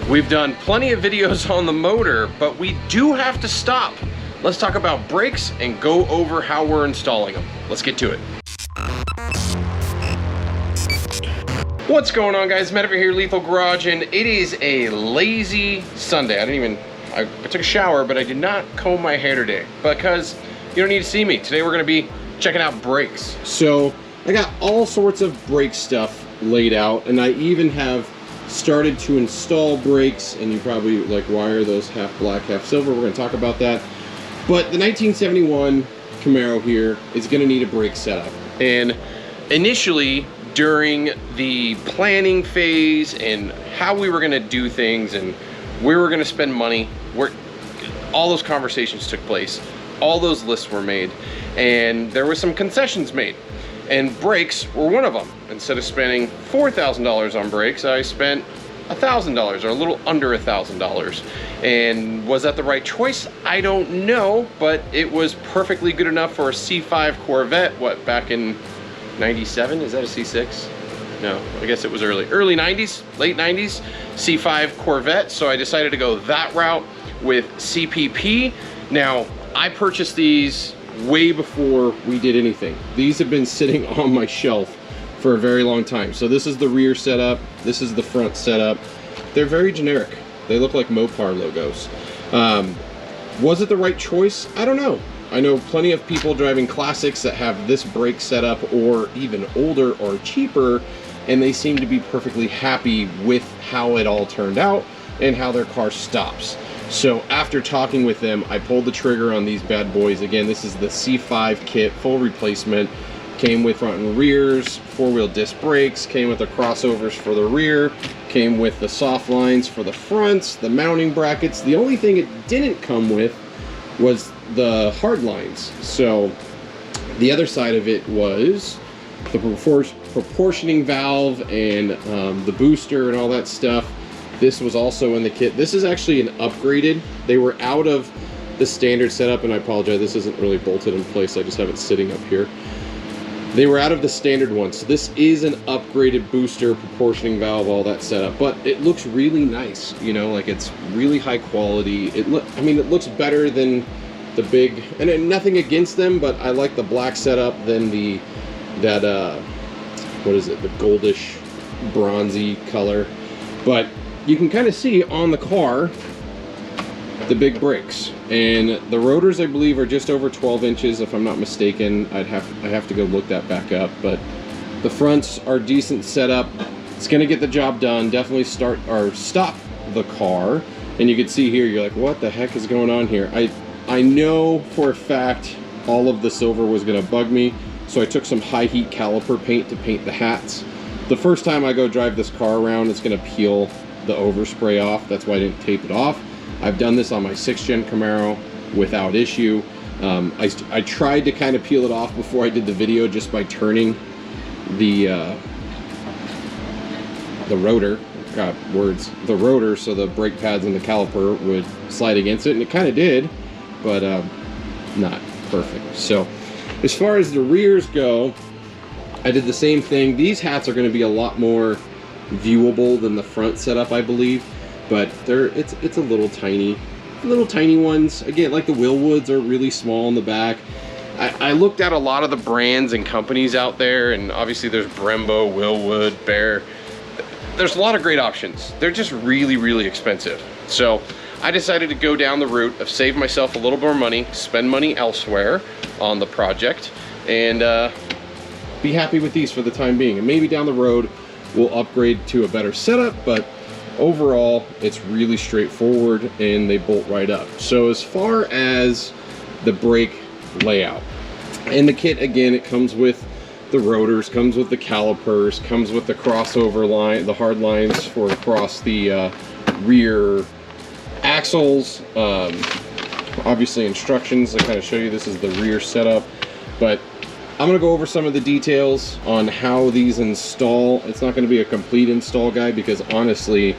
We've done plenty of videos on the motor, but we do have to stop. Let's talk about brakes and go over how we're installing them. Let's get to it. What's going on, guys? Matt over here, Lethal Garage, and it is a lazy Sunday. I took a shower, but I did not comb my hair today because you don't need to see me. Today we're gonna be checking out brakes. So I got all sorts of brake stuff laid out, and I even have started to install brakes, and you probably like, why are those half black, half silver? We're gonna talk about that. But the 1971 Camaro here is gonna need a brake setup. And initially, during the planning phase and how we were gonna do things and where we're gonna spend money, all those conversations took place. All those lists were made, and there were some concessions made. And brakes were one of them. Instead of spending $4,000 on brakes, I spent $1,000 or a little under $1,000. And was that the right choice? I don't know, but it was perfectly good enough for a C5 Corvette, what, back in 97? Is that a C6? No, I guess it was early 90s, late 90s, C5 Corvette. So I decided to go that route with CPP. Now, I purchased these way before we did anything. These have been sitting on my shelf for a very long time. So this is the rear setup, this is the front setup. They're very generic. They look like Mopar logos. Was it the right choice? I don't know. I know plenty of people driving classics that have this brake setup or even older or cheaper, and they seem to be perfectly happy with how it all turned out and how their car stops. So after talking with them, I pulled the trigger on these bad boys. Again, this is the C5 kit, full replacement. Came with front and rears, 4-wheel disc brakes, came with the crossovers for the rear, came with the soft lines for the fronts, the mounting brackets. The only thing it didn't come with was the hard lines. So the other side of it was the proportioning valve and the booster and all that stuff. This was also in the kit. This is actually an upgraded. They were out of the standard setup, and I apologize, this isn't really bolted in place. I just have it sitting up here. They were out of the standard one. So this is an upgraded booster, proportioning valve, all that setup. But it looks really nice, you know, like it's really high quality. It looks better than the big, and nothing against them, but I like the black setup than what is it, the goldish bronzy color. But you can kind of see on the car the big brakes, and the rotors I believe are just over 12 inches if I'm not mistaken. I have to go look that back up, but the fronts are decent setup. It's gonna get the job done. Definitely start or stop the car, and you can see here, you're like, what the heck is going on here? I know for a fact all of the silver was gonna bug me, so I took some high heat caliper paint to paint the hats. The first time I go drive this car around, it's gonna peel the overspray off. That's why I didn't tape it off. I've done this on my 6th gen Camaro without issue. I tried to kind of peel it off before I did the video just by turning the rotor, the rotor, so the brake pads and the caliper would slide against it, and it kind of did, but not perfect. So as far as the rears go, I did the same thing. These hats are going to be a lot more viewable than the front setup, I believe, but it's a little tiny ones. Again, like the Willwoods are really small in the back. I looked at a lot of the brands and companies out there, and obviously there's Brembo, Willwood, Bear. There's a lot of great options. They're just really, really expensive. So I decided to go down the route of save myself a little more money, spend money elsewhere on the project, and be happy with these for the time being. And maybe down the road we'll upgrade to a better setup, but overall it's really straightforward and they bolt right up. So as far as the brake layout, in the kit, again, it comes with the rotors, comes with the calipers, comes with the crossover line, the hard lines for across the rear axles. Obviously instructions that kind of show you this is the rear setup, but I'm gonna go over some of the details on how these install. It's not gonna be a complete install guide because honestly,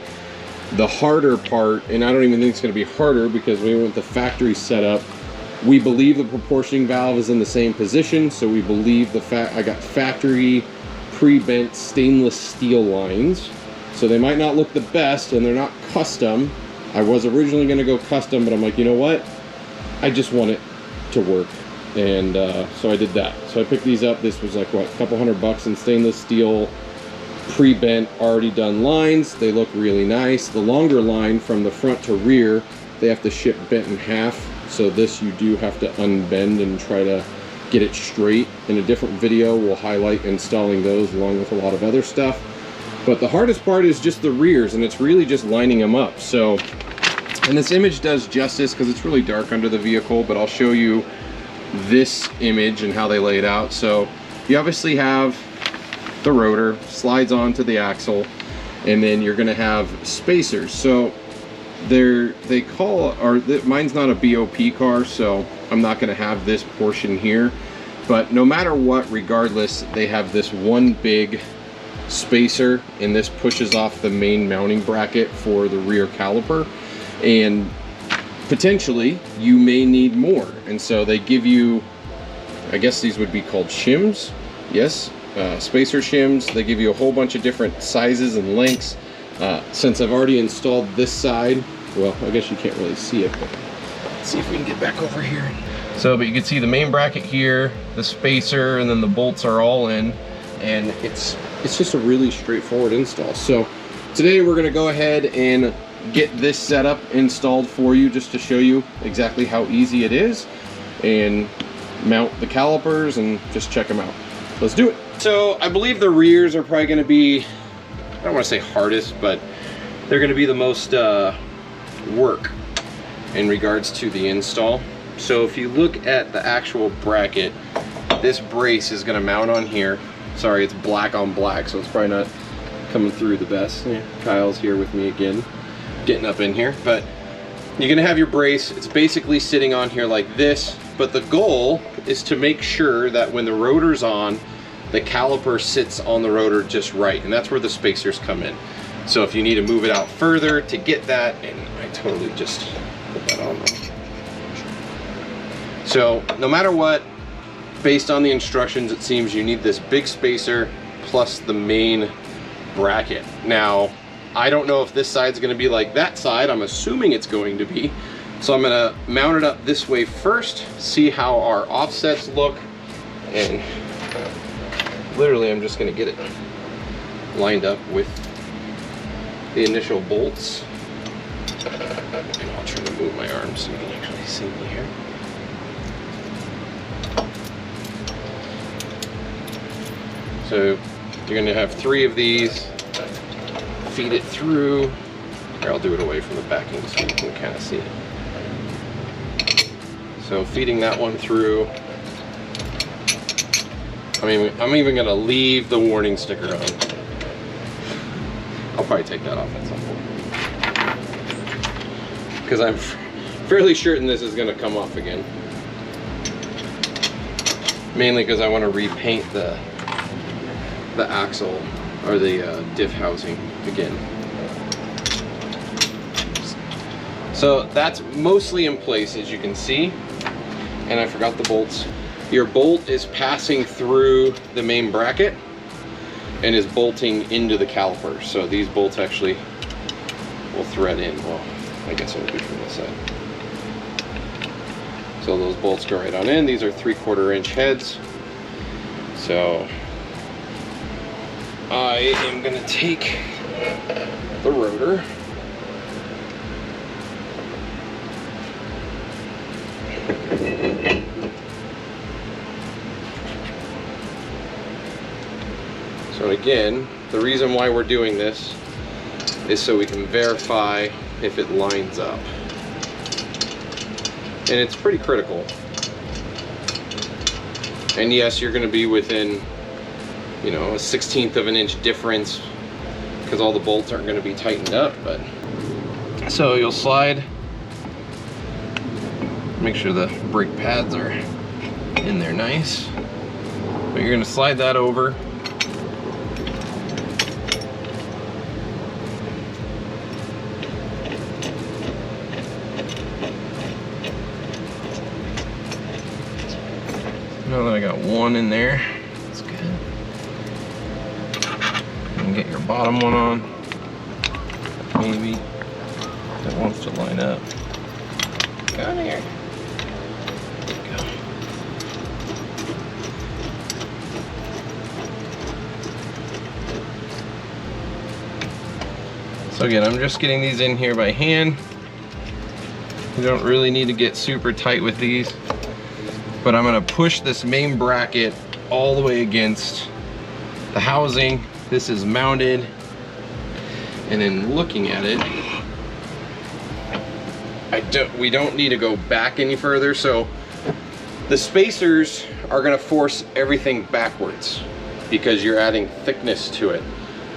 the harder part, and I don't even think it's gonna be harder because we went with the factory setup. We believe the proportioning valve is in the same position, so we believe I got factory pre-bent stainless steel lines So they might not look the best, and they're not custom. I was originally going to go custom, but I'm like, you know what? I just want it to work. And so I did that. So I picked these up. This was like, what, a couple $100 in stainless steel, pre-bent, already done lines. They look really nice. The longer line from the front to rear, they have to ship bent in half. So this you do have to unbend and try to get it straight. In a different video, we'll highlight installing those along with a lot of other stuff. But the hardest part is just the rears, and it's really just lining them up. So, and this image does justice because it's really dark under the vehicle, but I'll show you this image and how they lay it out. So you obviously have the rotor, slides onto the axle, and then you're gonna have spacers. So they call, mine's not a BOP car, so I'm not gonna have this portion here. But no matter what, regardless, they have this one big spacer, and this pushes off the main mounting bracket for the rear caliper, and potentially you may need more. And so they give you, I guess these would be called shims, yes, spacer shims. They give you a whole bunch of different sizes and lengths. Since I've already installed this side, well, I guess you can't really see it, but let's see if we can get back over here. So, but you can see the main bracket here, the spacer, and then the bolts are all in, and it's just a really straightforward install. So today we're gonna go ahead and get this setup installed for you, just to show you exactly how easy it is, and mount the calipers and just check them out. Let's do it. So I believe the rears are probably gonna be, I don't wanna say hardest, but they're gonna be the most work in regards to the install. So if you look at the actual bracket, this brace is gonna mount on here. Sorry, it's black on black, so it's probably not coming through the best. Yeah, Kyle's here with me again, getting up in here. But you're gonna have your brace. It's basically sitting on here like this, but the goal is to make sure that when the rotor's on, the caliper sits on the rotor just right, and that's where the spacers come in. So if you need to move it out further to get that, and I totally just put that on there. So no matter what, based on the instructions, it seems you need this big spacer plus the main bracket. Now, I don't know if this side's gonna be like that side. I'm assuming it's going to be. So I'm gonna mount it up this way first, see how our offsets look, and literally I'm just gonna get it lined up with the initial bolts. And I'll try to move my arm so you can actually see me here. So you're gonna have 3 of these, feed it through. Here, I'll do it away from the backing so you can kind of see it. So feeding that one through. I'm even gonna leave the warning sticker on. I'll probably take that off at some point, because I'm fairly certain this is gonna come off again. Mainly because I want to repaint the axle, or the diff housing again. So that's mostly in place, as you can see. And I forgot the bolts. Your bolt is passing through the main bracket and is bolting into the caliper. So these bolts actually will thread in. Well, I guess it will be from this side. So those bolts go right on in. These are 3/4 inch heads. So I am gonna take the rotor, so again, the reason why we're doing this is so we can verify if it lines up, and it's pretty critical. And yes, you're gonna be within, you know, a 1/16 of an inch difference, because all the bolts aren't going to be tightened up. But so you'll slide, make sure the brake pads are in there nice, but you're going to slide that over. Now that I got one in there, that's good. Get your bottom one on. maybe, that wants to line up. Go in here. There we go. So again, I'm just getting these in here by hand. You don't really need to get super tight with these, but I'm gonna push this main bracket all the way against the housing. This is mounted, and then looking at it, we don't need to go back any further. So the spacers are gonna force everything backwards because you're adding thickness to it.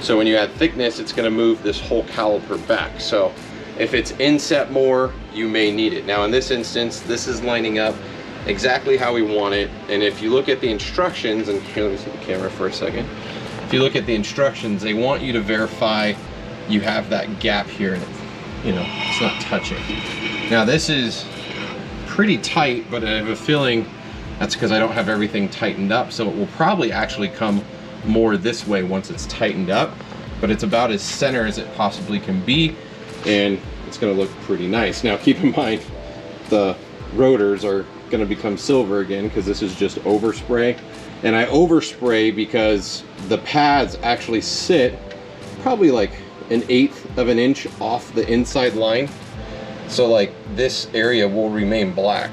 So when you add thickness, it's gonna move this whole caliper back. So if it's inset more, you may need it. Now in this instance, this is lining up exactly how we want it. And if you look at the instructions, and here, let me see the camera for a second. If you look at the instructions, they want you to verify you have that gap here and it's not touching. Now this is pretty tight, but I have a feeling that's because I don't have everything tightened up. So it will probably actually come more this way once it's tightened up, but it's about as center as it possibly can be, and it's gonna look pretty nice. Now keep in mind, the rotors are gonna become silver again because this is just overspray. And I overspray because the pads actually sit probably like 1/8 of an inch off the inside line. So like this area will remain black,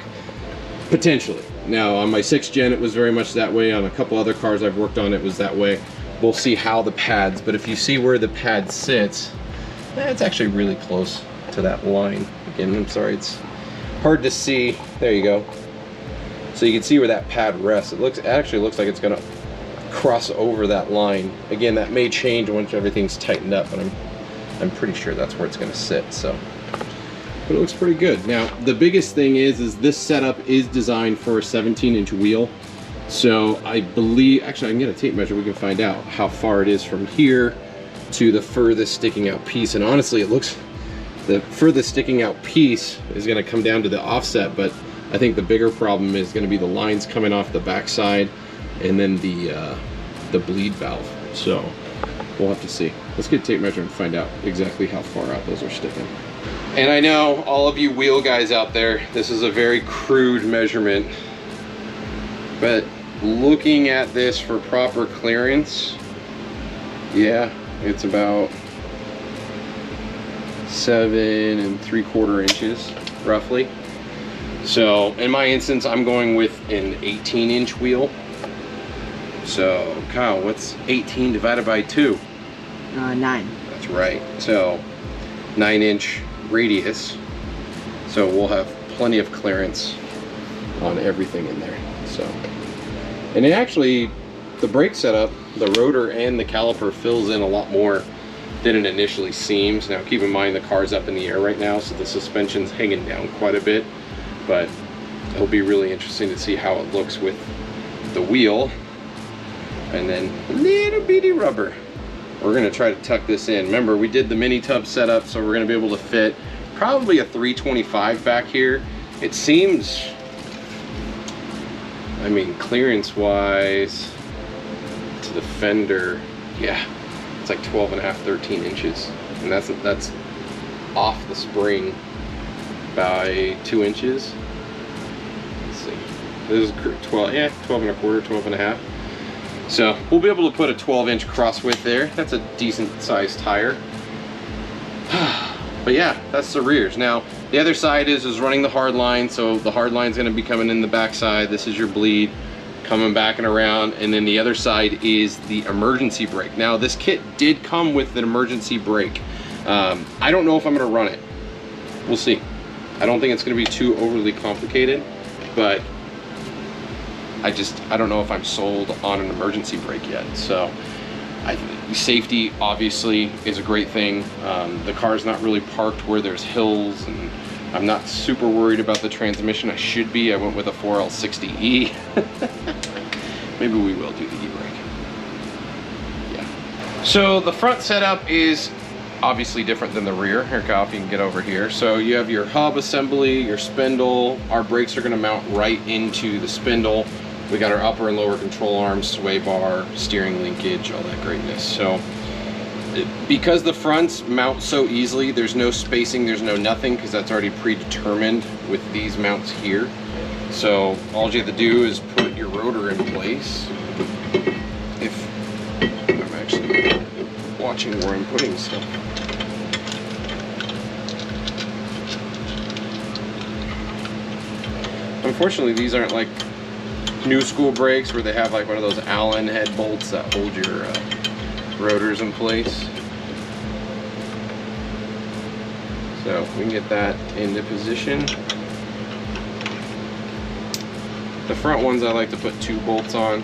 potentially. Now on my 6th gen, it was very much that way. On a couple other cars I've worked on, it was that way. We'll see how the pads, but if you see where the pad sits, it's actually really close to that line. Again, I'm sorry, it's hard to see. There you go. So you can see where that pad rests. It actually looks like it's gonna cross over that line. Again, that may change once everything's tightened up, but I'm pretty sure that's where it's gonna sit. So, but it looks pretty good. Now, the biggest thing is this setup is designed for a 17-inch wheel. So I believe, actually I can get a tape measure, we can find out how far it is from here to the furthest sticking out piece. And honestly, it looks, the furthest sticking out piece is gonna come down to the offset, but I think the bigger problem is gonna be the lines coming off the backside and then the bleed valve. So we'll have to see. Let's get a tape measure and find out exactly how far out those are sticking. And I know all of you wheel guys out there, this is a very crude measurement, but looking at this for proper clearance, yeah, it's about 7 3/4 inches, roughly. So in my instance, I'm going with an 18-inch wheel. So Kyle, what's 18 divided by 2? 9. That's right. So 9-inch radius. So we'll have plenty of clearance on everything in there. So, and it actually, the brake setup, the rotor and the caliper fills in a lot more than it initially seems. Now keep in mind the car's up in the air right now, so the suspension's hanging down quite a bit, but it'll be really interesting to see how it looks with the wheel and then a little bitty rubber. We're gonna try to tuck this in. Remember, we did the mini tub setup, so we're gonna be able to fit probably a 325 back here. It seems, I mean, clearance wise to the fender, yeah, it's like 12.5, 13 inches. And that's off the spring by 2 inches. Let's see, this is 12, yeah, 12.25, 12.5. So we'll be able to put a 12-inch cross width there. That's a decent sized tire. But yeah, that's the rears. Now the other side is running the hard line, so the hard line's going to be coming in the back side. This is your bleed coming back and around, and then the other side is the emergency brake. Now this kit did come with an emergency brake. I don't know if I'm going to run it. We'll see. I don't think it's going to be too overly complicated, but I don't know if I'm sold on an emergency brake yet. So safety obviously is a great thing. The car's not really parked where there's hills, and I'm not super worried about the transmission. I should be. I went with a 4L60E. Maybe we will do the e-brake. Yeah. So the front setup is obviously different than the rear. Here, Kyle, if you can get over here. So you have your hub assembly, your spindle. Our brakes are going to mount right into the spindle. We got our upper and lower control arms, sway bar, steering linkage, all that greatness. So Because the fronts mount so easily, there's no spacing, there's no nothing, because that's already predetermined with these mounts here. So all you have to do is put your rotor in place. If I'm actually watching where I'm putting stuff. Unfortunately, these aren't like new school brakes where they have like one of those Allen head bolts that hold your rotors in place. So we can get that into position. The front ones I like to put 2 bolts on.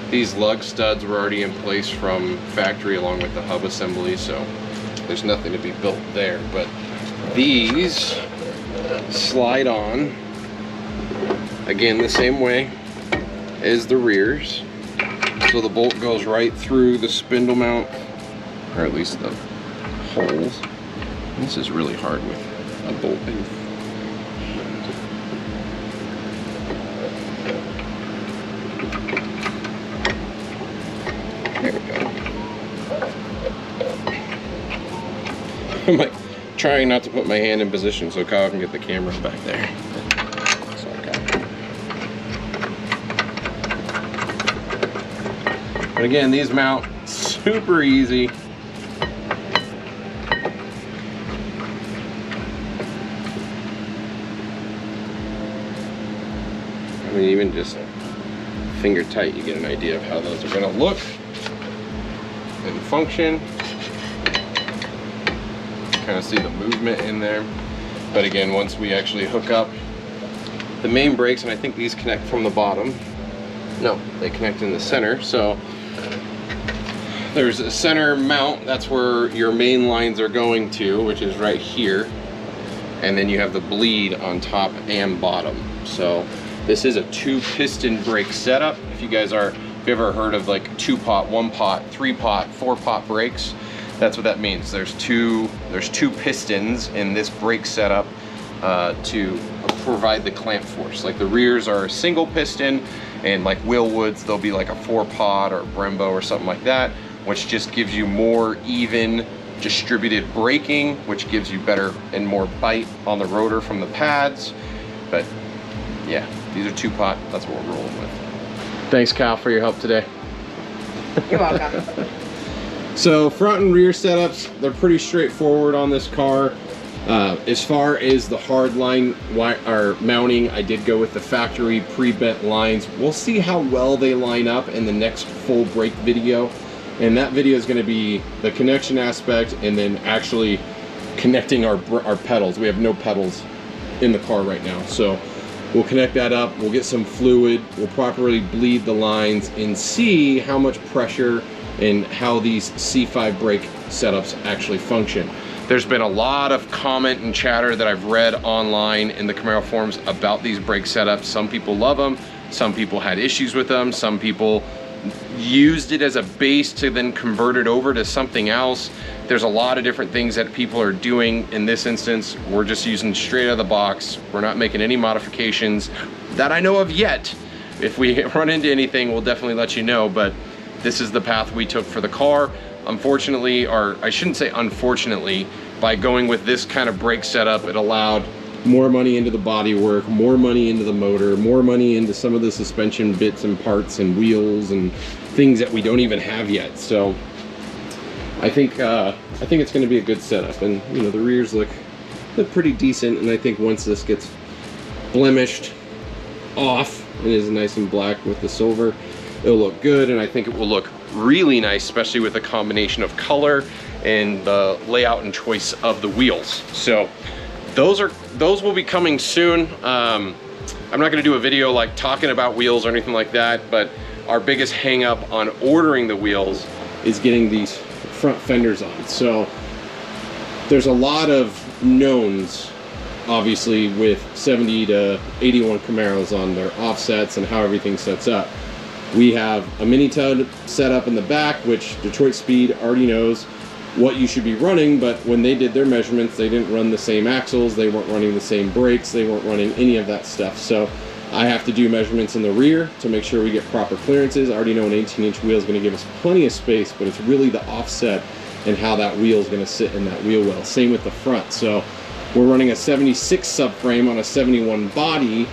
These lug studs were already in place from factory along with the hub assembly, so there's nothing to be built there. But these slide on, again, the same way as the rears. So the bolt goes right through the spindle mount, or at least the holes. This is really hard with a bolt. There we go. I'm like trying not to put my hand in position so Kyle can get the camera back there. But again, these mount super easy. I mean, even just finger tight, you get an idea of how those are going to look and function. Kind of see the movement in there. But again, once we actually hook up the main brakes, and I think these connect from the bottom. No, they connect in the center. So there's a center mount, that's where your main lines are going to, which is right here. And then you have the bleed on top and bottom. So this is a 2-piston brake setup. If you guys are, if you ever heard of like 2-pot, 1-pot, 3-pot, 4-pot brakes, that's what that means. There's two pistons in this brake setup to provide the clamp force. Like the rears are a single piston, and like Willwoods, they'll be like a 4-pot or Brembo or something like that, which just gives you more even distributed braking, which gives you better and more bite on the rotor from the pads. But yeah, these are 2-pot, that's what we're rolling with. Thanks, Kyle, for your help today. You're welcome. So front and rear setups, they're pretty straightforward on this car. As far as the hard line mounting, I did go with the factory pre-bent lines. We'll see how well they line up in the next full brake video. And that video is going to be the connection aspect and then actually connecting our pedals. We have no pedals in the car right now. So we'll connect that up, we'll get some fluid, we'll properly bleed the lines and see how much pressure and how these C5 brake setups actually function. There's been a lot of comment and chatter that I've read online in the Camaro forums about these brake setups. Some people love them, some people had issues with them, some people used it as a base to then convert it over to something else. There's a lot of different things that people are doing. In this instance, we're just using straight out of the box. We're not making any modifications that I know of yet. If we run into anything, we'll definitely let you know, but this is the path we took for the car. Unfortunately, or I shouldn't say unfortunately, by going with this kind of brake setup, it allowed more money into the body work, more money into the motor, more money into some of the suspension bits and parts and wheels and things that we don't even have yet. So I think it's going to be a good setup, and you know, the rears look pretty decent, and I think once this gets blemished off and is nice and black with the silver, it'll look good, and I think it will look really nice, especially with the combination of color and the layout and choice of the wheels. So those will be coming soon. I'm not going to do a video like talking about wheels or anything like that, but our biggest hang up on ordering the wheels is getting these front fenders on. So there's a lot of knowns obviously with 70 to 81 Camaros on their offsets and how everything sets up. We have a mini tub set up in the back, which Detroit Speed already knows what you should be running, but when they did their measurements, they didn't run the same axles, they weren't running the same brakes, they weren't running any of that stuff. So I have to do measurements in the rear to make sure we get proper clearances. I already know an 18-inch wheel is going to give us plenty of space, but it's really the offset and how that wheel is going to sit in that wheel well. Same with the front. So we're running a 76 subframe on a 71 body.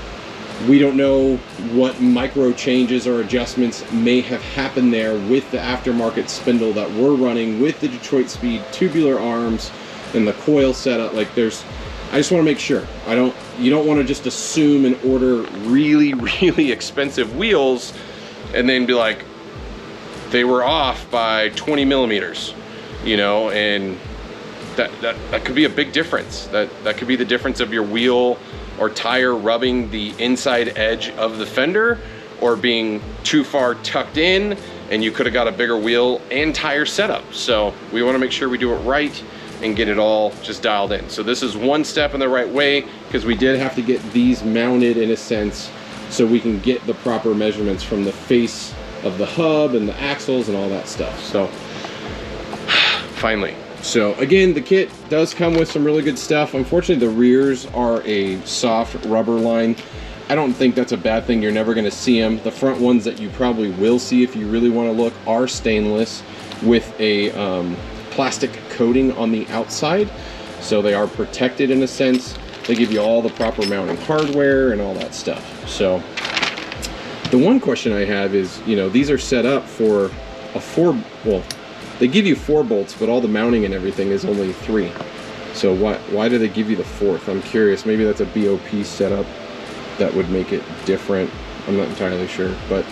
We don't know what micro changes or adjustments may have happened there with the aftermarket spindle that we're running with the Detroit Speed tubular arms and the coil setup. Like I just want to make sure. You don't want to just assume and order really, really expensive wheels and then be like, they were off by 20 millimeters, you know, and that could be a big difference. That could be the difference of your wheel or tire rubbing the inside edge of the fender or being too far tucked in, and you could have got a bigger wheel and tire setup. So we want to make sure we do it right and get it all just dialed in. So this is one step in the right way, because we did have to get these mounted in a sense so we can get the proper measurements from the face of the hub and the axles and all that stuff. So finally. So again, the kit does come with some really good stuff. Unfortunately, the rears are a soft rubber line. I don't think that's a bad thing. You're never going to see them. The front ones that you probably will see if you really want to look are stainless with a plastic coating on the outside. So they are protected in a sense. They give you all the proper mounting hardware and all that stuff. So the one question I have is, you know, these are set up for a well, they give you 4 bolts, but all the mounting and everything is only 3. So why do they give you the 4th? I'm curious. Maybe that's a BOP setup that would make it different. I'm not entirely sure, but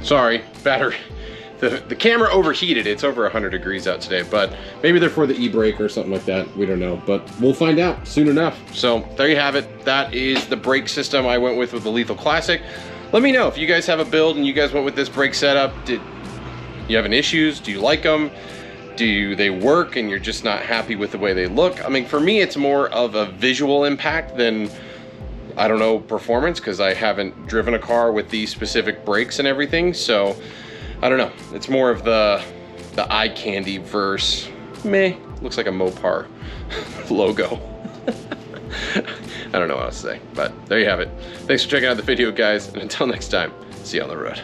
sorry, battery. The camera overheated. It's over 100 degrees out today, but maybe they're for the e-brake or something like that. We don't know, but we'll find out soon enough. So there you have it. That is the brake system I went with the Lethal Classic. Let me know if you guys have a build and you guys went with this brake setup. Did you have any issues? Do you like them? Do they work and you're just not happy with the way they look? I mean, for me, it's more of a visual impact than, I don't know, performance, because I haven't driven a car with these specific brakes and everything. So I don't know. It's more of the eye candy verse. Meh, looks like a Mopar logo. I don't know what else to say, but there you have it. Thanks for checking out the video, guys, and until next time, see you on the road.